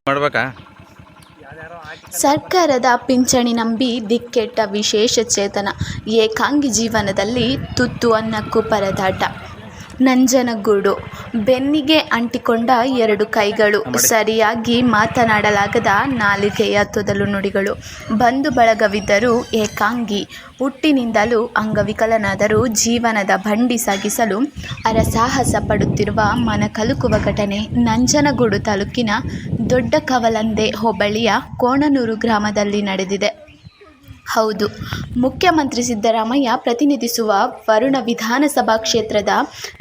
ಮಾಡ್ಬೇಕಾ? ಸರ್ಕಾರದ ಪಿಂಚಣಿ ನಂಬಿ ದಿಕ್ಕೆಟ್ಟ ವಿಶೇಷ ಚೇತನ ಏಕಾಂಗಿ ಜೀವನದಲ್ಲಿ ತುತ್ತು ಅನ್ನಕ್ಕೂ ಪರದಾಟ. ನಂಜನಗೂಡು. ಬೆನ್ನಿಗೆ ಅಂಟಿಕೊಂಡ ಎರಡು ಕೈಗಳು, ಸರಿಯಾಗಿ ಮಾತನಾಡಲಾಗದ ನಾಲಿಗೆಯ ತೊದಲು ನುಡಿಗಳು. ಬಂಧು ಬಳಗವಿದ್ದರೂ ಏಕಾಂಗಿ, ಹುಟ್ಟಿನಿಂದಲೂ ಅಂಗವಿಕಲನಾದರೂ ಜೀವನದ ಬಂಡಿ ಸಾಗಿಸಲು ಹರಸಾಹಸ ಪಡುತ್ತಿರುವ ಮನಕಲುಕುವ ಘಟನೆ ನಂಜನಗೂಡು ತಾಲೂಕಿನ ದೊಡ್ಡ ಕವಲಂದೆ ಹೋಬಳಿಯ ಕೋಣನೂರು ಗ್ರಾಮದಲ್ಲಿ ನಡೆದಿದೆ. ಹೌದು, ಮುಖ್ಯಮಂತ್ರಿ ಸಿದ್ದರಾಮಯ್ಯ ಪ್ರತಿನಿಧಿಸುವ ವರುಣ ವಿಧಾನಸಭಾ ಕ್ಷೇತ್ರದ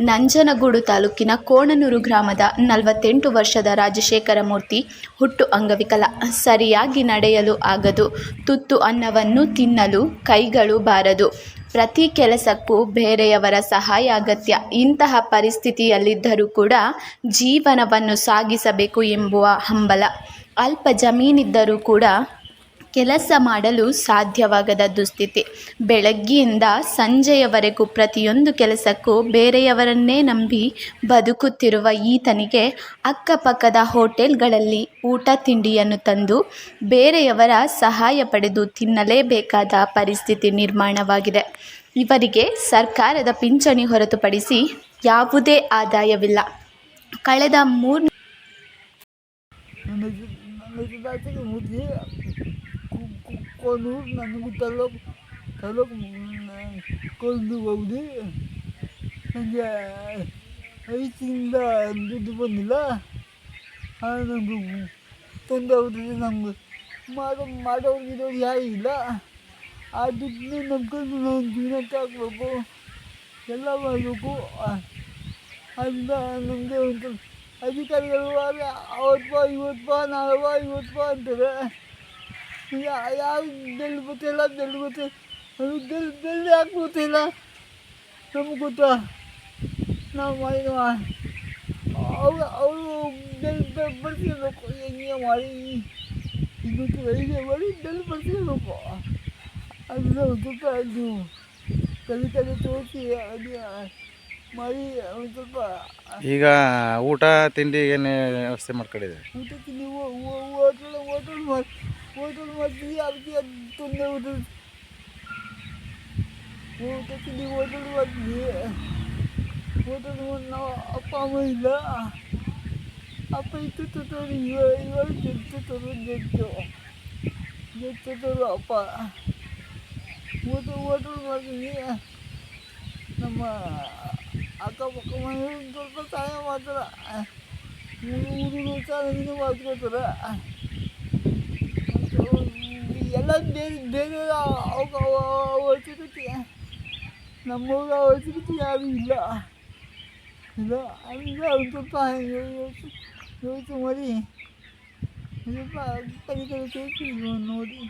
ನಂಜನಗೂಡು ತಾಲೂಕಿನ ಕೋಣನೂರು ಗ್ರಾಮದ 48 ವರ್ಷದ ರಾಜಶೇಖರ ಮೂರ್ತಿ ಹುಟ್ಟು ಅಂಗವಿಕಲ. ಸರಿಯಾಗಿ ನಡೆಯಲು ಆಗದು, ತುತ್ತು ಅನ್ನವನ್ನು ತಿನ್ನಲು ಕೈಗಳು ಬಾರದು. ಪ್ರತಿ ಕೆಲಸಕ್ಕೂ ಬೇರೆಯವರ ಸಹಾಯ ಅಗತ್ಯ. ಇಂತಹ ಪರಿಸ್ಥಿತಿಯಲ್ಲಿದ್ದರೂ ಕೂಡ ಜೀವನವನ್ನು ಸಾಗಿಸಬೇಕು ಎಂಬುವ ಹಂಬಲ. ಅಲ್ಪ ಜಮೀನಿದ್ದರೂ ಕೂಡ ಕೆಲಸ ಮಾಡಲು ಸಾಧ್ಯವಾಗದ ದುಸ್ಥಿತಿ. ಬೆಳಗ್ಗೆಯಿಂದ ಸಂಜೆಯವರೆಗೂ ಪ್ರತಿಯೊಂದು ಕೆಲಸಕ್ಕೂ ಬೇರೆಯವರನ್ನೇ ನಂಬಿ ಬದುಕುತ್ತಿರುವ ಈತನಿಗೆ ಅಕ್ಕಪಕ್ಕದ ಹೋಟೆಲ್ಗಳಲ್ಲಿ ಊಟ ತಿಂಡಿಯನ್ನು ತಂದು ಬೇರೆಯವರ ಸಹಾಯ ಪಡೆದು ತಿನ್ನಲೇಬೇಕಾದ ಪರಿಸ್ಥಿತಿ ನಿರ್ಮಾಣವಾಗಿದೆ. ಇವರಿಗೆ ಸರ್ಕಾರದ ಪಿಂಚಣಿ ಹೊರತುಪಡಿಸಿ ಯಾವುದೇ ಆದಾಯವಿಲ್ಲ. ಕಳೆದ 3 ಕೋನೂರು ನನಗೂ ತಾಲೂಕು ಕೊಲ್ದು ಹೋಗಿ ನನಗೆ 5 ತಿಂಗಳಿಂದ ದುಡ್ಡು ಬಂದಿಲ್ಲ. ನನಗೂ ತೊಂದರೆ ಆಗ್ತದೆ. ನಮ್ಗೆ ಮಾಡೋರು ಯಾರೂ ಇಲ್ಲ. ಆ ದುಡ್ಡನ್ನ ನಂಬ್ಕೊಂಡು ನಾವು ಜೀವನಕ್ಕೆ ಹಾಕ್ಬೇಕು, ಎಲ್ಲ ಮಾಡಬೇಕು. ಅದರಿಂದ ನಮಗೆ ಒಂದು ಅಧಿಕಾರಿಗಳು ಅವತ್ತು ಇವತ್ತು ನಾಳೆ ಇವತ್ತು ಅಂತಾರೆ. ಯಾರು ಬೆಲೆ ಗೊತ್ತಿಲ್ಲ, ಬೆಲೆ ಗೊತ್ತಿಲ್ಲ, ಅದು ಬೆಲೆ ಯಾಕೆ ಗೊತ್ತಿಲ್ಲ ನಮಗೆ ಗೊತ್ತಾ? ನಾವು ಮಾಡಿದ ಅವರು ಬೆಲೆ ಬರ್ತಿರ್ಬೇಕು. ಹೆಂಗೆ ಮಾಡಿ ಇವತ್ತು ಐದೇ ಮಾಡಿ ಬೆಲೆ ಬರ್ತಿರ್ಬೇಕು. ಅದನ್ನ ಒಂದು ಸ್ವಲ್ಪ ಅದು ಕಲಿ ತೋರಿಸಿ ಅದು ಮಾಡಿ ಒಂದು ಸ್ವಲ್ಪ. ಈಗ ಊಟ ತಿಂಡಿ ಏನು ವ್ಯವಸ್ಥೆ ಮಾಡ್ಕೊಂಡಿದ್ದೀವಿ? ಊಟ ತಿಂಡಿ ಹೋಟೆಲ್ ಮಾಡ್ತೀವಿ. ಅದಕ್ಕೆ ಅದು ತೊಂದರೆ ಹೋಟೆಲ್ ಊಟ ತಿಂಡಿ ಹೋಟೆಲ್ ಮಾಡ್ತೀವಿ. ಹೋಟೆಲ್ ನಾವು ಅಪ್ಪ ಅಮ್ಮ ಇಲ್ಲ. ಅಪ್ಪ ಇತ್ತು ತೊತ್ತೋರು, ಇವಾಗ ಜೆಟ್ಟು ಅಪ್ಪ. ಹೋಟೆಲ್ ಮಾಡ್ತೀವಿ. ನಮ್ಮ ಅಕ್ಕಪಕ್ಕ ಮನೆಯವರು ಸ್ವಲ್ಪ ಸಹಾಯ ಮಾಡ್ತಾರೆ. ಊರು ಚೆನ್ನಾಗಿ ಮಾಡ್ಕೊತಾರೆ. ಎಲ್ಲ ಬೇರೆ ಅವಶ್ಯಕತೆ, ನಮ್ಮವ್ರ ಅವಶ್ಯಕತೆ ಯಾರೂ ಇಲ್ಲ. ಅದರಿಂದ ಒಂದು ಸ್ವಲ್ಪ ಯೋಚನೆ ಮಾಡಿ ಸ್ವಲ್ಪ ಕೈ ತೋರಿಸಿ ನೋಡಿ.